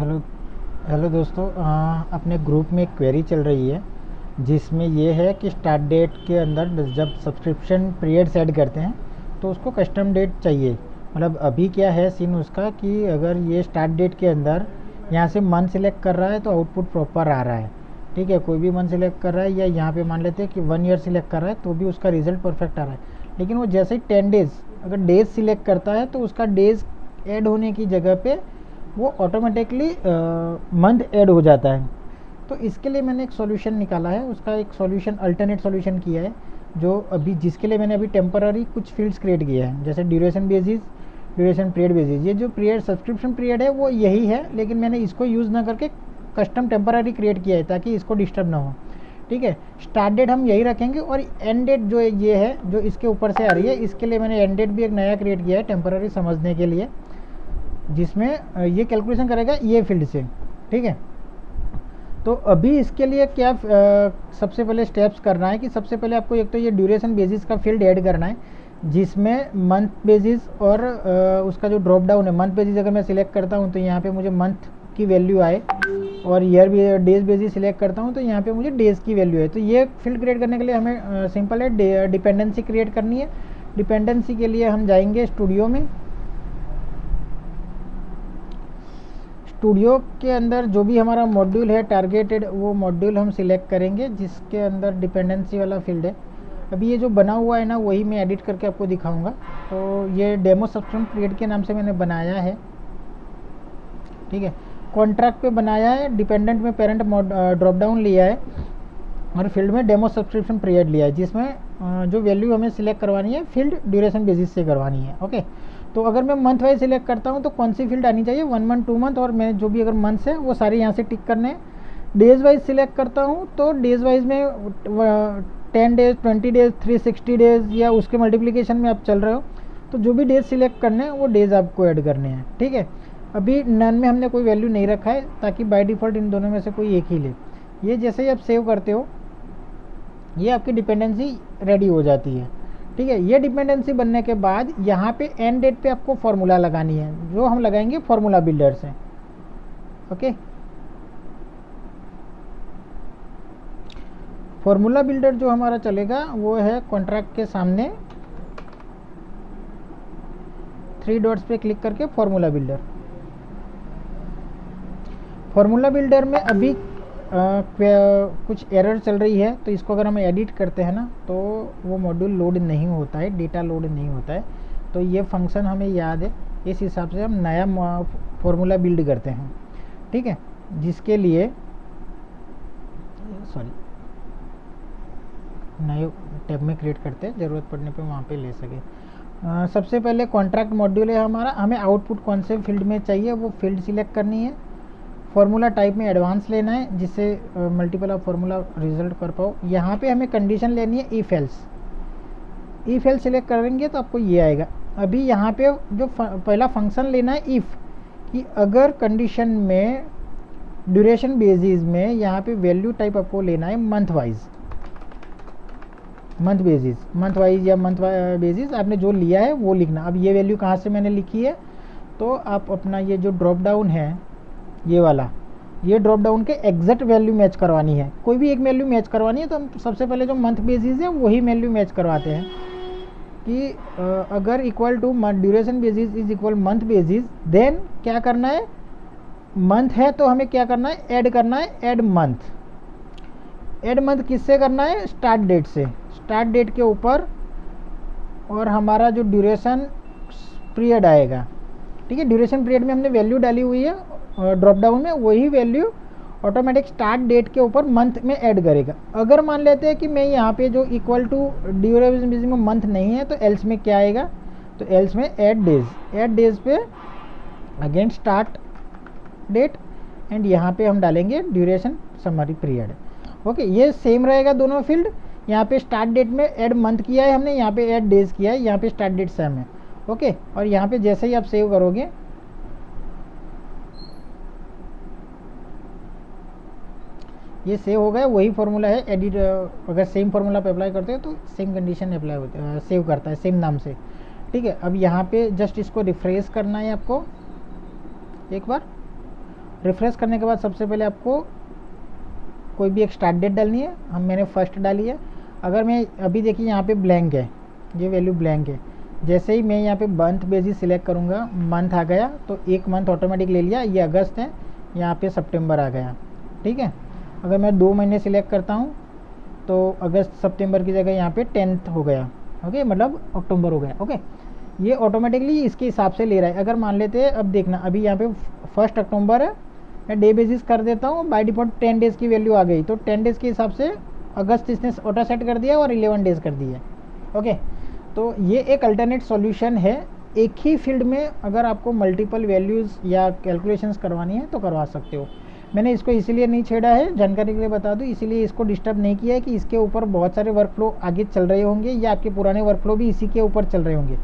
Hello hello दोस्तों, अपने group में एक क्वेरी चल रही है जिसमें ये है कि स्टार्ट डेट के अंदर जब सब्सक्रिप्शन पीरियड सेट करते हैं तो उसको कस्टम डेट चाहिए। मतलब अभी क्या है सीन उसका कि अगर ये स्टार्ट डेट के अंदर यहाँ से मंथ सिलेक्ट कर रहा है तो आउटपुट प्रॉपर आ रहा है। ठीक है, कोई भी मंथ सिलेक्ट कर रहा है या यहाँ पे मान लेते हैं कि 1 ईयर सिलेक्ट कर रहा है तो भी उसका रिजल्ट परफेक्ट आ रहा है। लेकिन वो जैसे ही 10 डेज़ अगर डेज सिलेक्ट करता है तो उसका डेज ऐड होने की जगह पे वो ऑटोमेटिकली मंथ ऐड हो जाता है। तो इसके लिए मैंने एक सॉल्यूशन निकाला है, उसका एक सॉल्यूशन अल्टरनेट सॉल्यूशन किया है जो अभी जिसके लिए मैंने अभी टेम्पररी कुछ फील्ड्स क्रिएट किए हैं, जैसे duration basis, duration period basis. ये जो पीरियड सब्सक्रिप्शन पीरियड है वो यही है, लेकिन मैंने इसको यूज़ ना करके कस्टम टेम्पररी क्रिएट किया है ताकि इसको डिस्टर्ब ना हो। ठीक है, स्टार्ट डेट हम यही रखेंगे और एंड डेट जो ये है जो इसके ऊपर से आ रही है, इसके लिए मैंने एंड डेट भी एक नया क्रिएट किया है टेम्पररी समझने के लिए, जिसमें ये कैलकुलेशन करेगा ये फील्ड से। ठीक है, तो अभी इसके लिए क्या सबसे पहले स्टेप्स करना है कि सबसे पहले आपको एक तो ये ड्यूरेशन बेसिस का फील्ड ऐड करना है जिसमें मंथ बेसिस और उसका जो ड्रॉप डाउन है मंथ बेसिस अगर मैं सिलेक्ट करता हूँ तो यहाँ पे मुझे मंथ की वैल्यू आए, और ईयर डेज बेसिस सिलेक्ट करता हूँ तो यहाँ पे मुझे डेज की वैल्यू है। तो ये फील्ड क्रिएट करने के लिए हमें सिंपल है डिपेंडेंसी क्रिएट करनी है। डिपेंडेंसी के लिए हम जाएंगे स्टूडियो में। स्टूडियो के अंदर जो भी हमारा मॉड्यूल है टारगेटेड, वो मॉड्यूल हम सिलेक्ट करेंगे जिसके अंदर डिपेंडेंसी वाला फील्ड है। अभी ये जो बना हुआ है ना वही मैं एडिट करके आपको दिखाऊंगा। तो ये डेमो सब्सक्रिप्शन पीरियड के नाम से मैंने बनाया है। ठीक है, कॉन्ट्रैक्ट पे बनाया है, डिपेंडेंट में पेरेंट ड्रॉप डाउन लिया है और फील्ड में डेमो सब्सक्रिप्शन पीरियड लिया है, जिसमें जो वैल्यू हमें सिलेक्ट करवानी है फील्ड ड्यूरेशन बेसिस से करवानी है। ओके, तो अगर मैं मंथ वाइज सिलेक्ट करता हूँ तो कौन सी फील्ड आनी चाहिए, 1 मंथ 2 मंथ, और मैं जो भी अगर मंथ्स है वो सारे यहाँ से टिक करने हैं। डेज वाइज सिलेक्ट करता हूँ तो डेज वाइज में 10 डेज 20 डेज 360 डेज या उसके मल्टीप्लिकेशन में आप चल रहे हो तो जो भी डेज सिलेक्ट करने हैं वो डेज आपको ऐड करने हैं। ठीक है, अभी नन में हमने कोई वैल्यू नहीं रखा है ताकि बाय डिफ़ॉल्ट इन दोनों में से कोई एक ही ले। ये जैसे ही आप सेव करते हो ये आपकी डिपेंडेंसी रेडी हो जाती है। ठीक है, ये डिपेंडेंसी बनने के बाद यहाँ पे एंड डेट पे आपको फॉर्मूला लगानी है जो हम लगाएंगे फॉर्मूला बिल्डर से। ओके, फॉर्मूला बिल्डर जो हमारा चलेगा वो है कॉन्ट्रैक्ट के सामने 3 डॉट्स पे क्लिक करके फॉर्मूला बिल्डर। फॉर्मूला बिल्डर में अभी कुछ एरर चल रही है तो इसको अगर हम एडिट करते हैं ना तो वो मॉड्यूल लोड नहीं होता है, डेटा लोड नहीं होता है। तो ये फंक्शन हमें याद है, इस हिसाब से हम नया फॉर्मूला बिल्ड करते हैं। ठीक है, जिसके लिए नए टैब में क्रिएट करते हैं, ज़रूरत पड़ने पे वहाँ पे ले सके। सबसे पहले कॉन्ट्रैक्ट मॉड्यूल है हमारा, हमें आउटपुट कौन से फील्ड में चाहिए वो फील्ड सिलेक्ट करनी है। फॉर्मूला टाइप में एडवांस लेना है जिससे मल्टीपल ऑफ फार्मूला रिजल्ट कर पाओ। यहाँ पे हमें कंडीशन लेनी है if else. If else select करेंगे तो आपको ये आएगा। अभी यहाँ पे जो पहला फंक्शन लेना है इफ़, कि अगर कंडीशन में ड्यूरेशन बेसिस में यहाँ पे वैल्यू टाइप आपको लेना है month wise, month basis, month wise या मंथ बेसिस आपने जो लिया है वो लिखना। अब ये वैल्यू कहाँ से मैंने लिखी है तो आप अपना ये जो ड्रॉप डाउन है ये वाला, ये ड्रॉप डाउन के एग्जैक्ट वैल्यू मैच करवानी है, कोई भी एक वैल्यू मैच करवानी है। तो हम सबसे पहले जो मंथ बेसिस है वही वैल्यू मैच करवाते हैं कि अगर equal to duration basis is equal month basis, then क्या करना है, मंथ है तो हमें क्या करना है, ऐड करना है, ऐड मंथ। ऐड मंथ किससे करना है, स्टार्ट डेट से, स्टार्ट डेट के ऊपर और हमारा जो ड्यूरेशन पीरियड आएगा। ठीक है, ड्यूरेशन पीरियड में हमने वैल्यू डाली हुई है ड्रॉप डाउन में, वही वैल्यू ऑटोमेटिक स्टार्ट डेट के ऊपर मंथ में ऐड करेगा। अगर मान लेते हैं कि मैं यहाँ पे जो इक्वल टू ड्यूरेशन बेसिस में मंथ नहीं है तो एल्स में क्या आएगा, तो एल्स में ऐड डेज, ऐड डेज पे अगेन स्टार्ट डेट एंड यहाँ पे हम डालेंगे ड्यूरेशन समरी पीरियड। ओके, ये सेम रहेगा दोनों फील्ड। यहाँ पे स्टार्ट डेट में ऐड मंथ किया है हमने, यहाँ पे ऐड डेज किया है, यहाँ पे स्टार्ट डेट सेम है। ओके, और यहाँ पे जैसे ही आप सेव करोगे ये सेव हो गया, वही फॉर्मूला है। एडिट अगर सेम फॉर्मूला पे अप्लाई करते हो तो सेम कंडीशन अप्लाई होती है, सेव करता है सेम नाम से। ठीक है, अब यहाँ पे जस्ट इसको रिफ्रेश करना है आपको एक बार, रिफ़्रेश करने के बाद सबसे पहले आपको कोई भी एक स्टार्ट डेट डालनी है। मैंने फर्स्ट डाली है। अगर मैं अभी देखिए यहाँ पे ब्लैंक है, ये वैल्यू ब्लैंक है। जैसे ही मैं यहाँ पे मंथ बेसिस सिलेक्ट करूँगा, मंथ आ गया तो एक मंथ ऑटोमेटिक ले लिया, ये अगस्त है, यहाँ पे सितंबर आ गया। ठीक है, अगर मैं 2 महीने सिलेक्ट करता हूँ तो अगस्त सितंबर की जगह यहाँ पे 10th हो गया। ओके, मतलब अक्टूबर हो गया। ओके, ये ऑटोमेटिकली इसके हिसाब से ले रहा है। अगर मान लेते हैं, अब देखना अभी यहाँ पे 1 अक्टूबर है, मैं डे बेसिस कर देता हूँ, बाय डिफ़ॉल्ट 10 डेज़ की वैल्यू आ गई, तो 10 डेज़ के हिसाब से अगस्त इसने ऑटो सेट कर दिया और 11 डेज़ कर दिए। ओके, तो ये एक अल्टरनेट सॉल्यूशन है। एक ही फील्ड में अगर आपको मल्टीपल वैल्यूज़ या कैलकुलेशंस करवानी है तो करवा सकते हो। मैंने इसको इसीलिए नहीं छेड़ा है, जानकारी के लिए बता दूं, इसीलिए इसको डिस्टर्ब नहीं किया है कि इसके ऊपर बहुत सारे वर्कफ्लो आगे चल रहे होंगे या आपके पुराने वर्कफ्लो भी इसी के ऊपर चल रहे होंगे,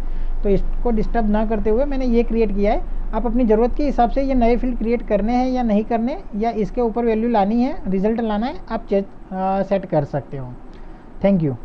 तो इसको डिस्टर्ब ना करते हुए मैंने ये क्रिएट किया है। आप अपनी ज़रूरत के हिसाब से ये नए फील्ड क्रिएट करने हैं या नहीं करने, या इसके ऊपर वैल्यू लानी है, रिजल्ट लाना है, आप सेट कर सकते हो। Thank you.